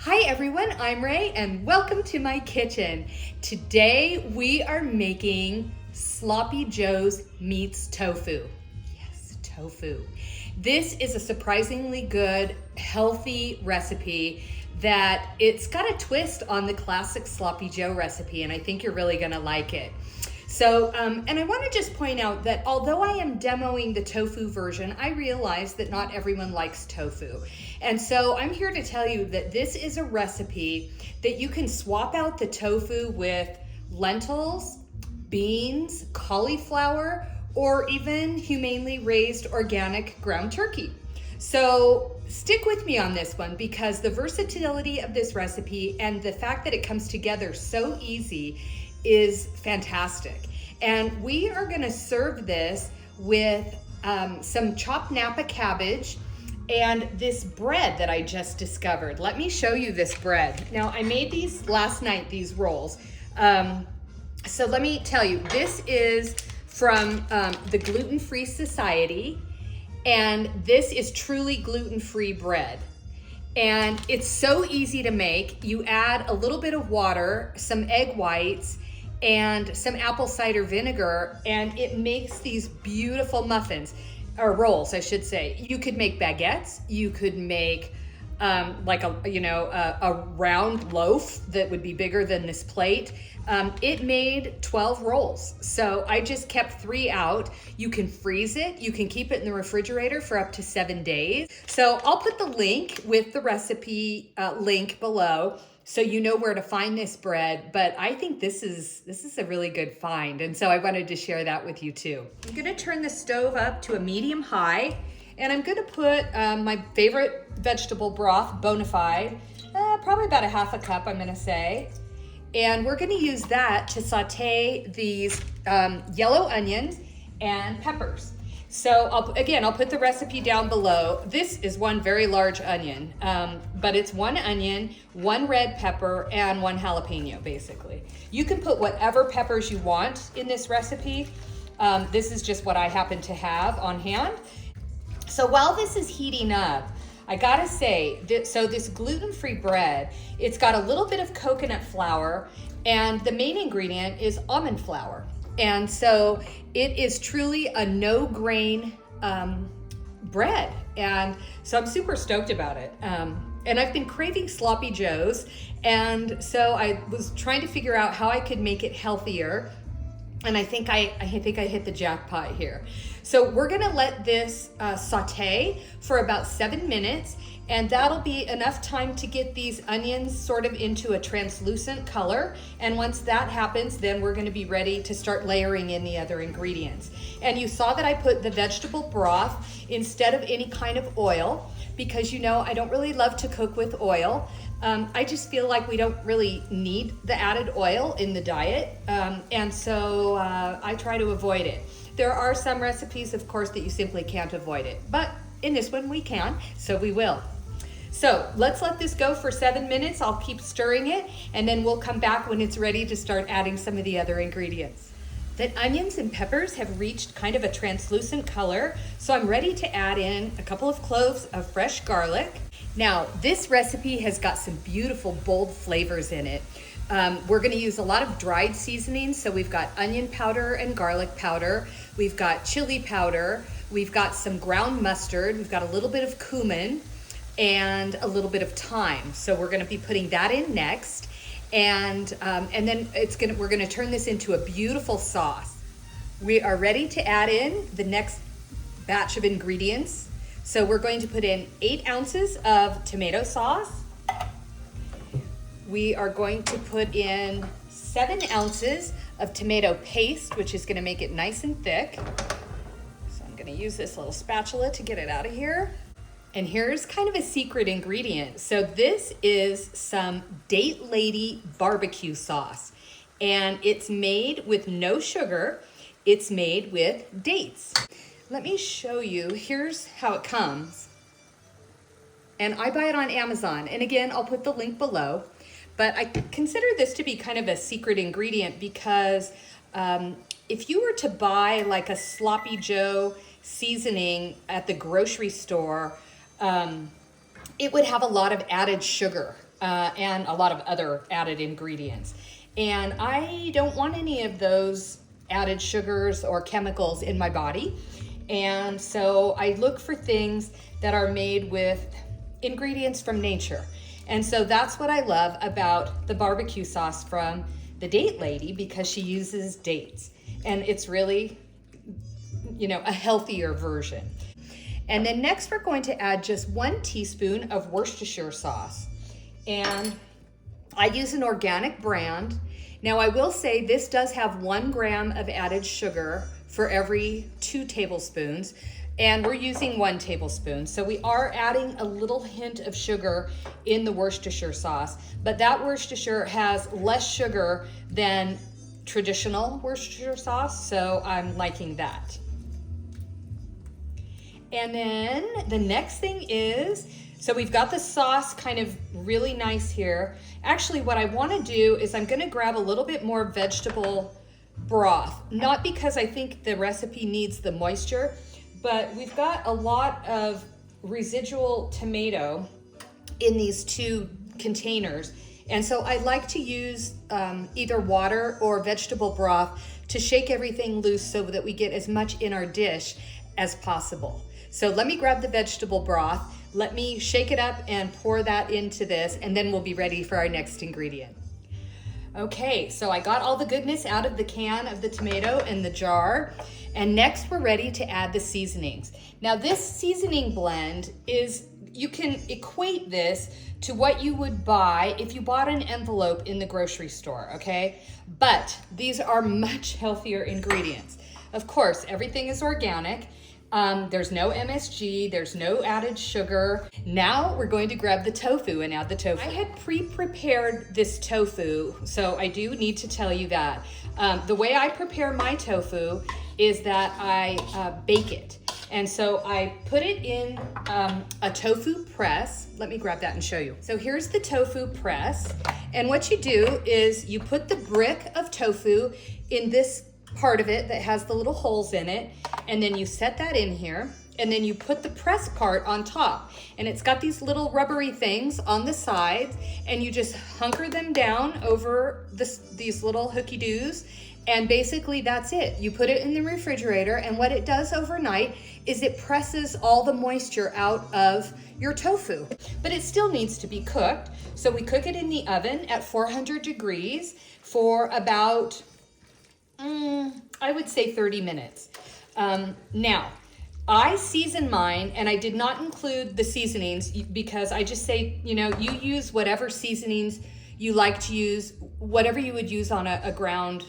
Hi everyone, I'm Ray and welcome to my kitchen. Today we are making Sloppy Joe's meets tofu. Yes, tofu. This is a surprisingly good, healthy recipe that it's got a twist on the classic Sloppy Joe recipe, and I think you're really gonna like it. So, and I want to just point out that although I am demoing the tofu version, I realize that not everyone likes tofu. And so I'm here to tell you that this is a recipe that you can swap out the tofu with lentils, beans, cauliflower, or even humanely raised organic ground turkey. So stick with me on this one because the versatility of this recipe and the fact that it comes together so easy is fantastic. And we are gonna serve this with some chopped Napa cabbage and this bread that I just discovered. Let me show you this bread. Now, I made these last night, these rolls. So let me tell you, this is from the Gluten-Free Society, and this is truly gluten-free bread. And it's so easy to make. You add a little bit of water, some egg whites, and some apple cider vinegar, and it makes these beautiful muffins, or rolls, I should say. You could make baguettes, you could make like a round loaf that would be bigger than this plate. It made 12 rolls. So I just kept 3 out. You can freeze it. You can keep it in the refrigerator for up to 7 days. So I'll put the link with the recipe link below so you know where to find this bread. But I think this is a really good find. And so I wanted to share that with you too. I'm gonna turn the stove up to a medium high, and I'm gonna put my favorite vegetable broth, bona fide, probably about a half a cup, I'm gonna say. And we're gonna use that to saute these yellow onions and peppers. So I'll put the recipe down below. This is one very large onion, but it's 1 onion, 1 red pepper, and 1 jalapeno, basically. You can put whatever peppers you want in this recipe. This is just what I happen to have on hand. So while this is heating up, I gotta say, so this gluten-free bread, it's got a little bit of coconut flour, and the main ingredient is almond flour. And so it is truly a no-grain bread. And so I'm super stoked about it. And I've been craving Sloppy Joe's. And so I was trying to figure out how I could make it healthier. And I think I hit the jackpot here. So we're gonna let this saute for about 7 minutes, and that'll be enough time to get these onions sort of into a translucent color. And once that happens, then we're gonna be ready to start layering in the other ingredients. And you saw that I put the vegetable broth instead of any kind of oil, because you know I don't really love to cook with oil. I just feel like we don't really need the added oil in the diet, and so I try to avoid it. There are some recipes, of course, that you simply can't avoid it, but in this one we can, so we will. So let's let this go for 7 minutes. I'll keep stirring it, and then we'll come back when it's ready to start adding some of the other ingredients. The onions and peppers have reached kind of a translucent color, so I'm ready to add in a couple of cloves of fresh garlic. Now, this recipe has got some beautiful, bold flavors in it. We're gonna use a lot of dried seasonings, so we've got onion powder and garlic powder, we've got chili powder, we've got some ground mustard, we've got a little bit of cumin, and a little bit of thyme. So we're gonna be putting that in next, and then we're gonna turn this into a beautiful sauce. We are ready to add in the next batch of ingredients. So we're going to put in 8 ounces of tomato sauce. We are going to put in 7 ounces of tomato paste, which is gonna make it nice and thick. So I'm gonna use this little spatula to get it out of here. And here's kind of a secret ingredient. So this is some Date Lady barbecue sauce, and it's made with no sugar. It's made with dates. Let me show you, here's how it comes. And I buy it on Amazon. And again, I'll put the link below. But I consider this to be kind of a secret ingredient because if you were to buy like a Sloppy Joe seasoning at the grocery store, it would have a lot of added sugar. and a lot of other added ingredients. And I don't want any of those added sugars or chemicals in my body. And so I look for things that are made with ingredients from nature. And so that's what I love about the barbecue sauce from the Date Lady, because she uses dates. And it's really, a healthier version. And then next we're going to add just 1 teaspoon of Worcestershire sauce. And I use an organic brand. Now I will say this does have 1 gram of added sugar for every 2 tablespoons. And we're using 1 tablespoon. So we are adding a little hint of sugar in the Worcestershire sauce, but that Worcestershire has less sugar than traditional Worcestershire sauce, so I'm liking that. And then the next thing is, so we've got the sauce kind of really nice here. Actually, what I want to do is I'm going to grab a little bit more vegetable broth, not because I think the recipe needs the moisture, but we've got a lot of residual tomato in these 2 containers. And so I like to use either water or vegetable broth to shake everything loose so that we get as much in our dish as possible. So let me grab the vegetable broth, let me shake it up and pour that into this, and then we'll be ready for our next ingredient. Okay, so I got all the goodness out of the can of the tomato in the jar. And next we're ready to add the seasonings. Now this seasoning blend is, you can equate this to what you would buy if you bought an envelope in the grocery store, okay? But these are much healthier ingredients. Of course, everything is organic. There's no MSG, there's no added sugar. Now we're going to grab the tofu and add the tofu. I had pre-prepared this tofu, so I do need to tell you that. The way I prepare my tofu is that I bake it. And so I put it in a tofu press. Let me grab that and show you. So here's the tofu press. And what you do is you put the brick of tofu in this part of it that has the little holes in it, and then you set that in here, and then you put the press part on top, and it's got these little rubbery things on the sides, and you just hunker them down over these little hooky-doos, and basically that's it. You put it in the refrigerator, and what it does overnight is it presses all the moisture out of your tofu. But it still needs to be cooked, so we cook it in the oven at 400 degrees for about I would say 30 minutes. Now, I season mine, and I did not include the seasonings because I just say, you use whatever seasonings you like to use, whatever you would use on a ground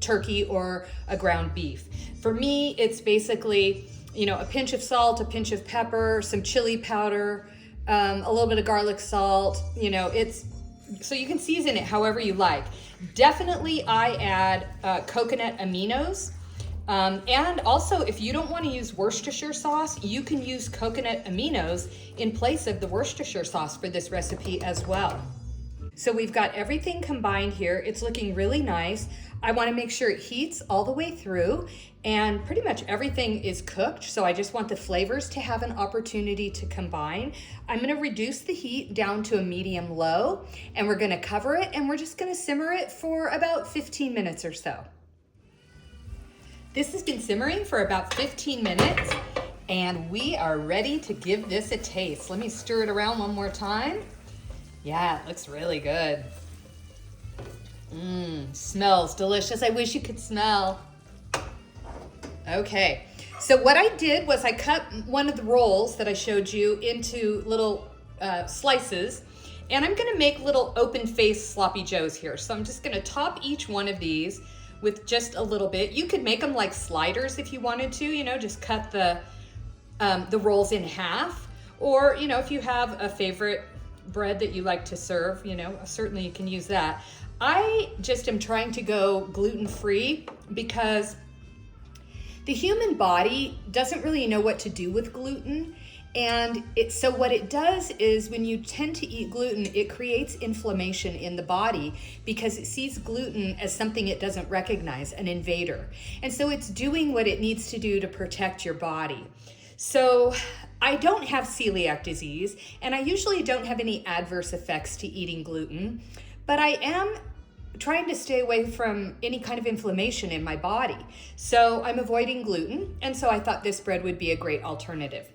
turkey or a ground beef. For me, it's basically, a pinch of salt, a pinch of pepper, some chili powder, a little bit of garlic salt, so you can season it however you like. Definitely I add coconut aminos. And also, if you don't want to use Worcestershire sauce, you can use coconut aminos in place of the Worcestershire sauce for this recipe as well. So we've got everything combined here. It's looking really nice. I want to make sure it heats all the way through, and pretty much everything is cooked. So I just want the flavors to have an opportunity to combine. I'm going to reduce the heat down to a medium low, and we're going to cover it, and we're just going to simmer it for about 15 minutes or so. This has been simmering for about 15 minutes, and we are ready to give this a taste. Let me stir it around one more time. Yeah, it looks really good. Smells delicious. I wish you could smell. Okay, so what I did was I cut one of the rolls that I showed you into little slices, and I'm gonna make little open-faced sloppy joes here. So I'm just gonna top each one of these with just a little bit. You could make them like sliders if you wanted to, just cut the rolls in half. Or, if you have a favorite bread that you like to serve, certainly you can use that. I just am trying to go gluten-free because the human body doesn't really know what to do with gluten. And so what it does is when you tend to eat gluten, it creates inflammation in the body because it sees gluten as something it doesn't recognize, an invader. And so it's doing what it needs to do to protect your body. So I don't have celiac disease, and I usually don't have any adverse effects to eating gluten, but I am trying to stay away from any kind of inflammation in my body. So I'm avoiding gluten, and so I thought this bread would be a great alternative.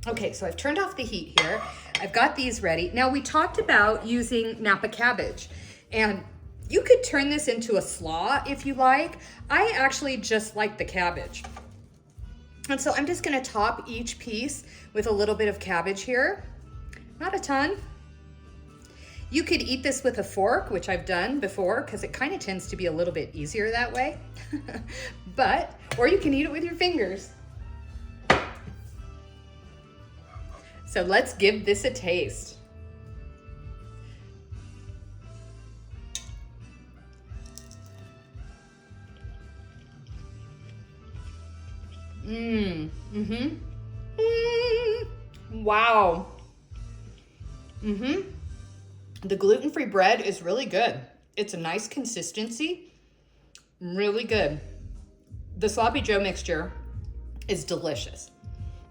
Okay, so I've turned off the heat here. I've got these ready. Now, we talked about using Napa cabbage, and you could turn this into a slaw if you like. I actually just like the cabbage. And so I'm just gonna top each piece with a little bit of cabbage here. Not a ton. You could eat this with a fork, which I've done before, because it kind of tends to be a little bit easier that way. Or you can eat it with your fingers. So let's give this a taste. Wow. The gluten-free bread is really good. It's a nice consistency, really good. The sloppy joe mixture is delicious.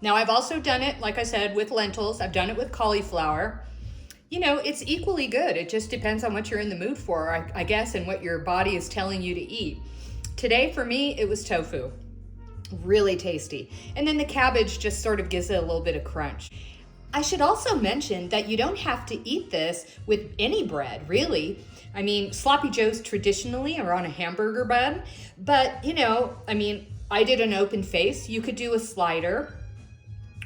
Now, I've also done it, like I said, with lentils. I've done it with cauliflower. You know, it's equally good. It just depends on what you're in the mood for, I guess, and what your body is telling you to eat. Today, for me, it was tofu. Really tasty. And then the cabbage just sort of gives it a little bit of crunch. I should also mention that you don't have to eat this with any bread, really. I mean, sloppy joes traditionally are on a hamburger bun, but you know, I mean, I did an open face. You could do a slider,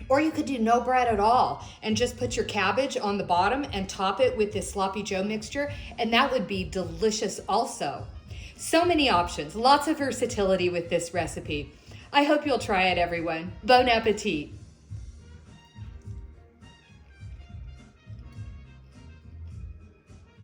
or you could do no bread at all and just put your cabbage on the bottom and top it with this sloppy joe mixture, and that would be delicious also. So many options, lots of versatility with this recipe. I hope you'll try it, everyone. Bon appetit.